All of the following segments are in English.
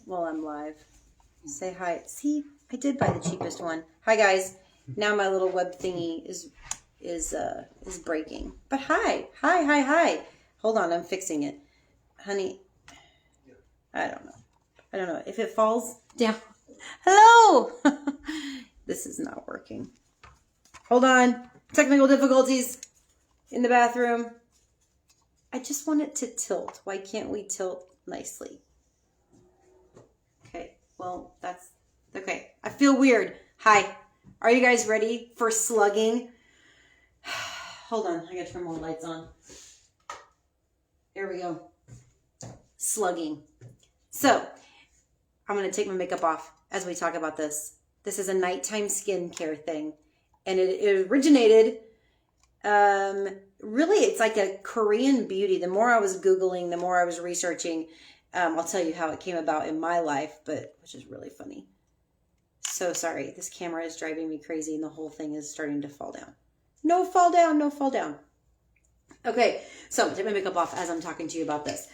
while I'm live. Say hi. See, I did buy the cheapest one. Hi guys. Now my little web thingy is breaking. But hi. Hold on, I'm fixing it. Honey, I don't know. If it falls down. Hello! This is not working. Hold on. Technical difficulties in the bathroom. I just want it to tilt. Why can't we tilt nicely? Okay, well, that's okay. I feel weird. Hi. Are you guys ready for slugging? Hold on. I gotta turn more lights on. There we go. Slugging. So, I'm going to take my makeup off as we talk about this. This is a nighttime skincare thing. And it originated, really, it's like a Korean beauty. The more I was Googling, the more I was researching, I'll tell you how it came about in my life, which is really funny. So sorry. This camera is driving me crazy and the whole thing is starting to fall down. No fall down, no fall down. Okay, so I'm going to take my makeup off as I'm talking to you about this.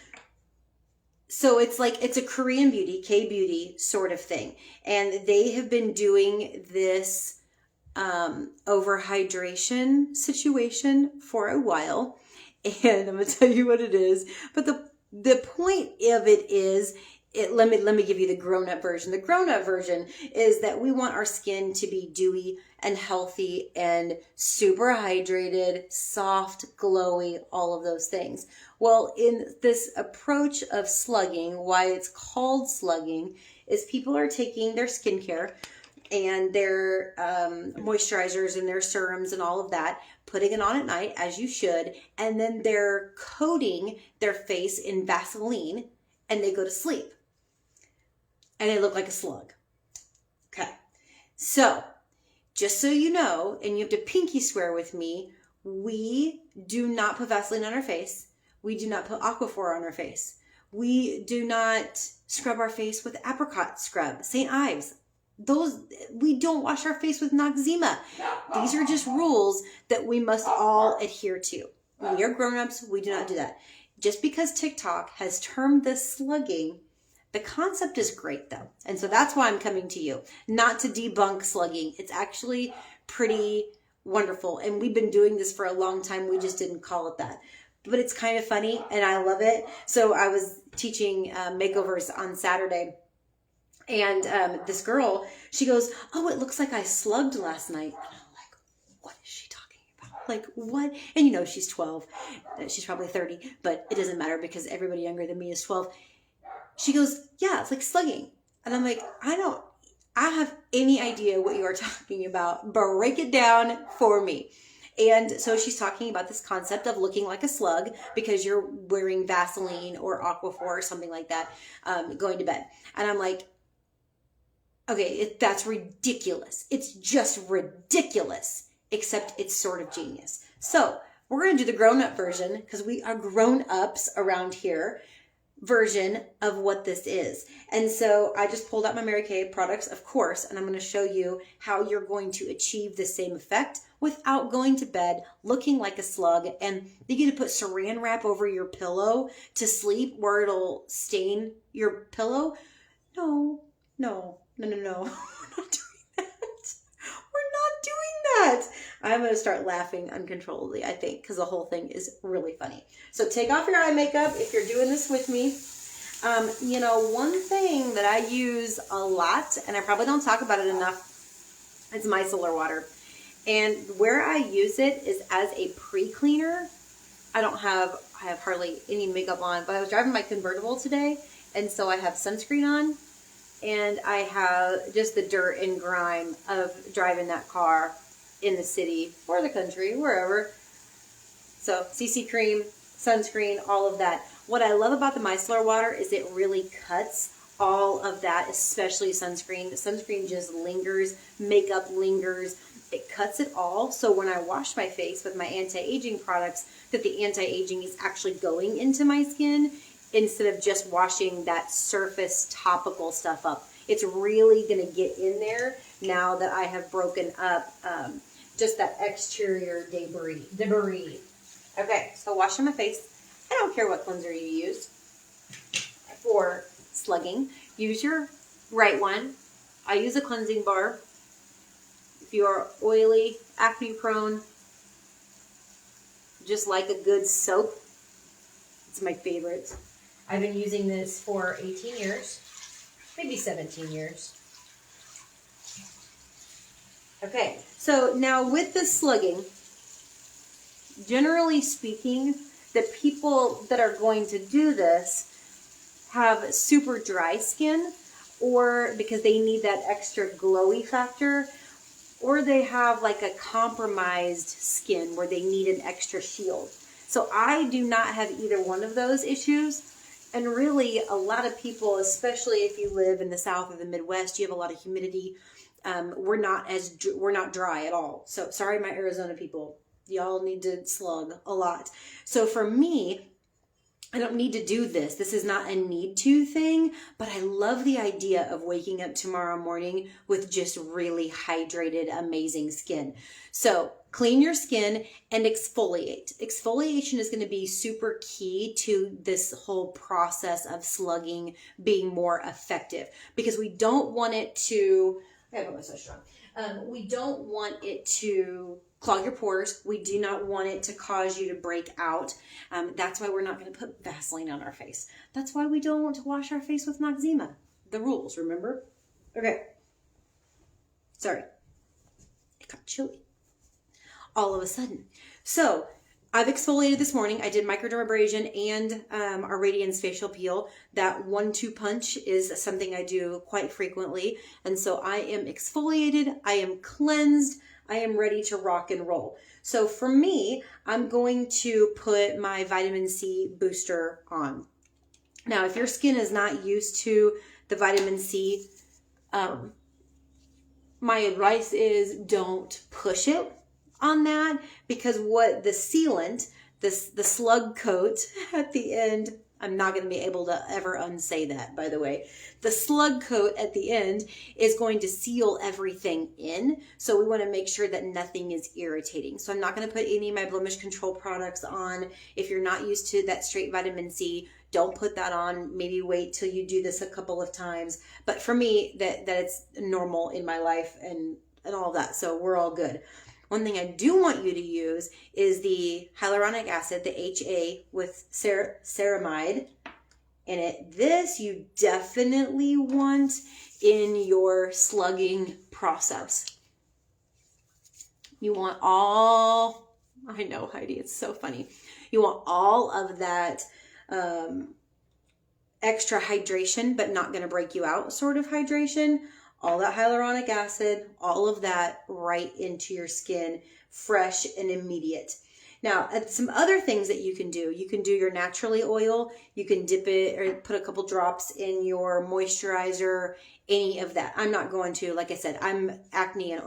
So it's a Korean beauty, K-beauty sort of thing. And they have been doing this overhydration situation for a while. And I'm going to tell you what it is. But the point of it is, let me give you the grown-up version. The grown-up version is that we want our skin to be dewy and healthy and super hydrated, soft, glowy, all of those things. Well, in this approach of slugging, why it's called slugging, is people are taking their skincare and their moisturizers and their serums and all of that, putting it on at night, as you should, and then they're coating their face in Vaseline and they go to sleep. And they look like a slug. Okay. So, just so you know, and you have to pinky swear with me, we do not put Vaseline on our face. We do not put Aquaphor on our face. We do not scrub our face with apricot scrub, St. Ives. We don't wash our face with Noxzema. These are just rules that we must all adhere to. We are grown-ups. We do not do that. Just because TikTok has termed this slugging, the concept is great though. And so that's why I'm coming to you. Not to debunk slugging. It's actually pretty wonderful. And we've been doing this for a long time. We just didn't call it that. But it's kind of funny and I love it. So I was teaching makeovers on Saturday. And this girl, she goes, "Oh, it looks like I slugged last night." And I'm like, what is she talking about? Like, what? And you know, she's 12. She's probably 30. But it doesn't matter because everybody younger than me is 12. She goes, "Yeah, it's like slugging." And I'm like, I have any idea what you are talking about. Break it down for me. And so she's talking about this concept of looking like a slug because you're wearing Vaseline or Aquaphor or something like that, going to bed. And I'm like, okay, that's ridiculous. It's just ridiculous, except it's sort of genius. So we're going to do the grown-up version because we are grown-ups around here. Version of what this is. And so I just pulled out my Mary Kay products, of course, and I'm going to show you how you're going to achieve the same effect without going to bed looking like a slug. And you get to put saran wrap over your pillow to sleep where it'll stain your pillow. No. We're not doing that. We're not doing that. I'm going to start laughing uncontrollably, I think, because the whole thing is really funny. So take off your eye makeup if you're doing this with me. You know, one thing that I use a lot, and I probably don't talk about it enough, is micellar water. And where I use it is as a pre-cleaner. I have hardly any makeup on, but I was driving my convertible today, and so I have sunscreen on. And I have just the dirt and grime of driving that car in the city or the country, wherever. So CC cream, sunscreen, all of that. What I love about the micellar water is it really cuts all of that, especially sunscreen. The sunscreen just lingers, makeup lingers. It cuts it all. So when I wash my face with my anti-aging products, that the anti-aging is actually going into my skin instead of just washing that surface topical stuff up. It's really going to get in there now that I have broken up just that exterior debris. Okay, so washing my face. I don't care what cleanser you use for Slugging. Use your right one. I use a cleansing bar. If you are oily, acne prone, just like a good soap, it's my favorite. I've been using this for 18 years, maybe 17 years. Okay, so now with the slugging, generally speaking, the people that are going to do this have super dry skin, or because they need that extra glowy factor, or they have like a compromised skin where they need an extra shield. So I do not have either one of those issues. And really, a lot of people, especially if you live in the South or the Midwest, you have a lot of humidity. We're not dry at all. So sorry, my Arizona people, y'all need to slug a lot. So for me, I don't need to do this. This is not a need to thing, but I love the idea of waking up tomorrow morning with just really hydrated, amazing skin. So clean your skin and exfoliate. Exfoliation is going to be super key to this whole process of slugging being more effective, because we don't want it to, we don't want it to clog your pores. We do not want it to cause you to break out. That's why we're not going to put Vaseline on our face. That's why we don't want to wash our face with Noxzema. The rules, remember? Okay. Sorry. It got chilly all of a sudden. So I've exfoliated this morning. I did microdermabrasion and our Radiance facial peel. That 1-2 punch is something I do quite frequently. And so I am exfoliated. I am cleansed. I am ready to rock and roll. So for me, I'm going to put my vitamin C booster on. Now, if your skin is not used to the vitamin C, my advice is don't push it on that, because what the sealant, the slug coat at the end, I'm not going to be able to ever unsay that, by the way. The slug coat at the end is going to seal everything in. So we want to make sure that nothing is irritating. So I'm not going to put any of my blemish control products on. If you're not used to that straight vitamin C, don't put that on. Maybe wait till you do this a couple of times. But for me, that it's normal in my life and all that. So we're all good. One thing I do want you to use is the hyaluronic acid, the HA with ceramide in it. This you definitely want in your slugging process. You want all, I know, Heidi, it's so funny. You want all of that extra hydration, but not going to break you out sort of hydration. All that hyaluronic acid, all of that right into your skin, fresh and immediate. Now, some other things that you can do your naturally oil, you can dip it or put a couple drops in your moisturizer, any of that. I'm not going to, like I said, I'm acne and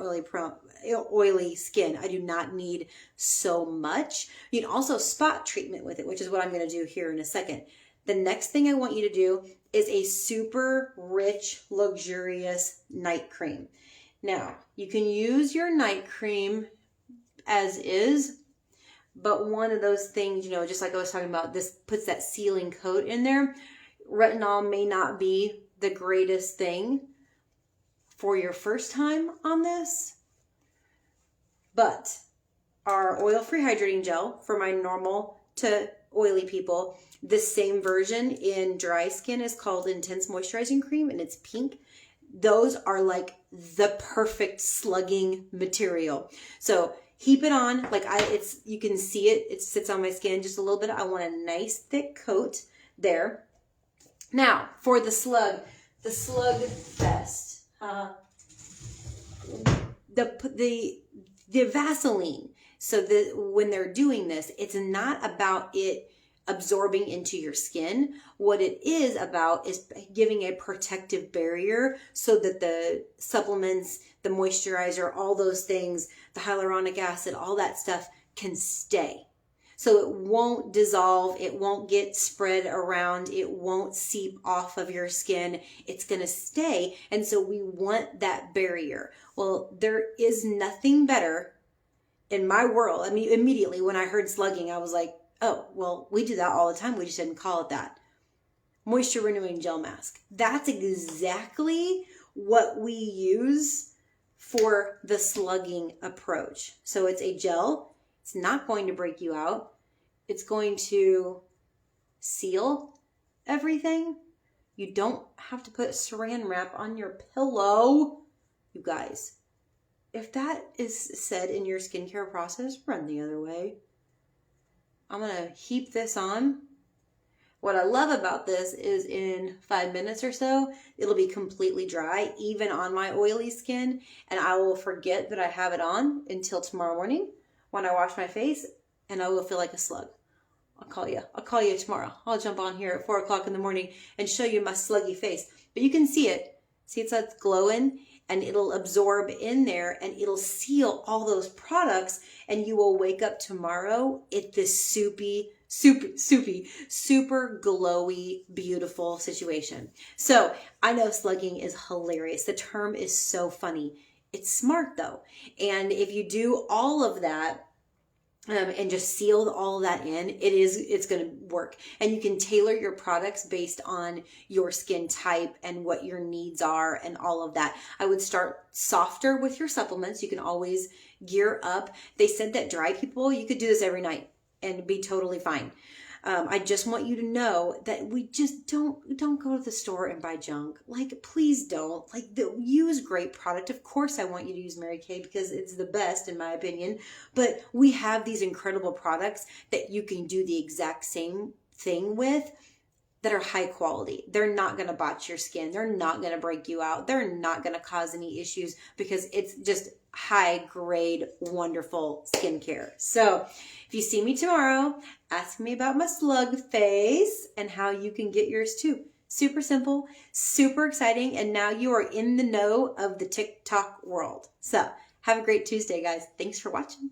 oily skin. I do not need so much. You can also spot treatment with it, which is what I'm going to do here in a second. The next thing I want you to do is a super rich, luxurious night cream. Now, you can use your night cream as is, but one of those things, just like I was talking about, this puts that sealing coat in there. Retinol may not be the greatest thing for your first time on this, but our oil-free hydrating gel for my normal to oily people, this same version in dry skin is called Intense Moisturizing Cream, and it's pink. Those are like the perfect slugging material. So keep it on, you can see it sits on my skin just a little bit. I want a nice thick coat there. Now for the slug fest, the Vaseline. So when they're doing this, it's not about it absorbing into your skin. What it is about is giving a protective barrier so that the supplements, the moisturizer, all those things, the hyaluronic acid, all that stuff can stay. So it won't dissolve, it won't get spread around, it won't seep off of your skin. It's going to stay. And so we want that barrier. Well, there is nothing better in my world. I mean, immediately when I heard slugging, I was like, oh, well, we do that all the time. We just didn't call it that. moisture renewing gel mask. That's exactly what we use for the slugging approach. So it's a gel. It's not going to break you out. It's going to seal everything. You don't have to put saran wrap on your pillow. You guys, if that is said in your skincare process, run the other way. I'm going to heap this on. What I love about this is in 5 minutes or so, it'll be completely dry, even on my oily skin, and I will forget that I have it on until tomorrow morning when I wash my face, and I will feel like a slug. I'll call you tomorrow. I'll jump on here at 4 o'clock in the morning and show you my sluggy face. But you can see it. See, it's like glowing, and it'll absorb in there and it'll seal all those products, and you will wake up tomorrow at this super glowy, beautiful situation. So I know slugging is hilarious. The term is so funny. It's smart though. And if you do all of that, and just seal all that in, it's going to work. And you can tailor your products based on your skin type and what your needs are and all of that. I would start softer with your supplements. You can always gear up. They said that dry people, you could do this every night and be totally fine. I just want you to know that we just don't go to the store and buy junk. Like, please don't. Like, use great product. Of course, I want you to use Mary Kay because it's the best in my opinion. But we have these incredible products that you can do the exact same thing with that are high quality. They're not going to botch your skin. They're not going to break you out. They're not going to cause any issues because it's just high grade, wonderful skincare. So if you see me tomorrow, ask me about my slug face and how you can get yours too. Super simple, super exciting. And now you are in the know of the TikTok world. So have a great Tuesday, guys. Thanks for watching.